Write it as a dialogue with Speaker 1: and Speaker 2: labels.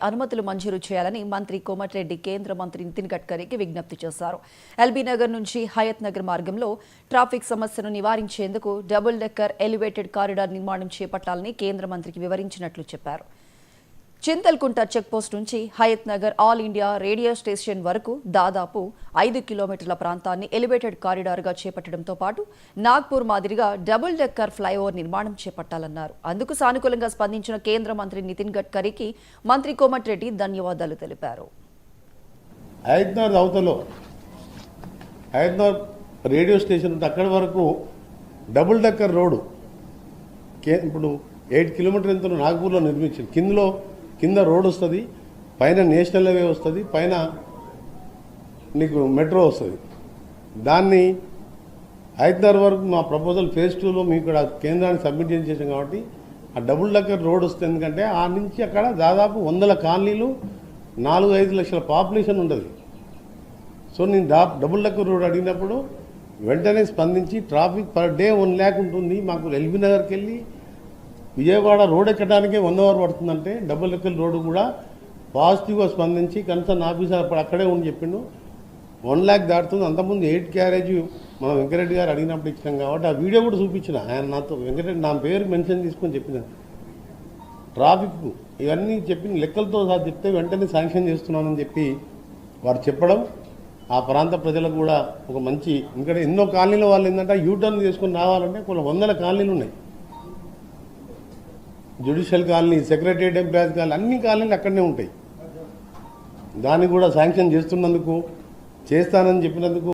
Speaker 1: అనుమతులు మంజూరు చేయాలని మంత్రి కోమటిరెడ్డి కేంద్ర మంత్రి నితిన్ గడ్కరీకి విజ్ఞప్తి చేశారు. ఎల్బీ నగర్ నుంచి హయత్ నగర్ మార్గంలో ట్రాఫిక్ సమస్యను నివారించేందుకు డబుల్ డెక్కర్ ఎలివేటెడ్ కారిడార్ నిర్మాణం చేపట్టాలని కేంద్ర మంత్రికి వివరించినట్లు చెప్పారు. చింతల్కుంట చెక్పోస్ట్ నుంచి Hayath Nagar All India Radio station వరకు దాదాపు 5 కిలోమీటర్ల ప్రాంతాన్ని ఎలివేటెడ్ కారిడార్గా చేపట్టడంతో పాటు నాగ్పూర్ మాదిరిగా డబుల్ డెక్కర్ ఫ్లైఓవర్ నిర్మాణం చేపట్టాలన్నారు. అందుకు సానుకూలంగా స్పందించిన కేంద్ర మంత్రి నితిన్ గడ్కరీకి మంత్రి కోమటిరెడ్డి ధన్యవాదాలు తెలిపారు.
Speaker 2: రేడియో స్టేషన్ అక్కడి వరకు డబుల్ డెక్కర్ రోడ్డు ఇప్పుడు 8 కిలోమీటర్ ఎంతో నాగ్పూర్లో నిర్మించింది. కింద రోడ్ వస్తుంది, పైన నేషనల్ హైవే వస్తుంది, పైన నీకు మెట్రో వస్తుంది. దాన్ని హైదరాబాద్ వరకు మా ప్రపోజల్ ఫేజ్ 2లో మీకు ఇక్కడ కేంద్రానికి సబ్మిట్ చేసాం కాబట్టి ఆ డబుల్ డెక్కర్ రోడ్ వస్తుంది. ఎందుకంటే ఆ నుంచి అక్కడ దాదాపు 100 కాలనీలు 4-5 లక్షల పాపులేషన్ ఉంటుంది. సో నేను డబుల్ డెక్కర్ రోడ్ అడిగినప్పుడు వెంటనే స్పందించి ట్రాఫిక్ పర్ డే 1 lakh ఉంటుంది. మాకు ఎల్బీ నగర్కి వెళ్ళి విజయవాడ రోడ్ ఎక్కడానికే 1 hour పడుతుందంటే డబుల్ డెక్కర్ రోడ్డు కూడా పాజిటివ్గా స్పందించి కన్సర్న్ ఆఫీసర్ అప్పుడు అక్కడే ఉండి చెప్పిండు 1 lakh దాటుతుంది. అంతకుముందు 8 క్యారేజ్ మనం వెంకరెడ్డి గారు అడిగినప్పుడు ఇచ్చినాం కాబట్టి ఆ వీడియో కూడా చూపించిన. ఆయన నాతో వెంకరెడ్డి నా పేరు మెన్షన్ తీసుకొని చెప్పిన ట్రాఫిక్ ఇవన్నీ చెప్పిన లెక్కలతో సహా చెప్తే వెంటనే శాంక్షన్ చేస్తున్నానని చెప్పి వారు చెప్పడం ఆ ప్రాంత ప్రజలకు కూడా ఒక మంచి. ఇంకా ఎన్నో కాలనీల వాళ్ళు ఏంటంటే యూటర్న్ చేసుకొని రావాలంటే కొన్ని 100 కాలనీలు ఉన్నాయి. Judicial colony, secretariat employees colony, అన్ని కాలనీలు అక్కడనే ఉంటాయి. దాన్ని కూడా శాంక్షన్ చేస్తున్నందుకు, చేస్తానని చెప్పినందుకు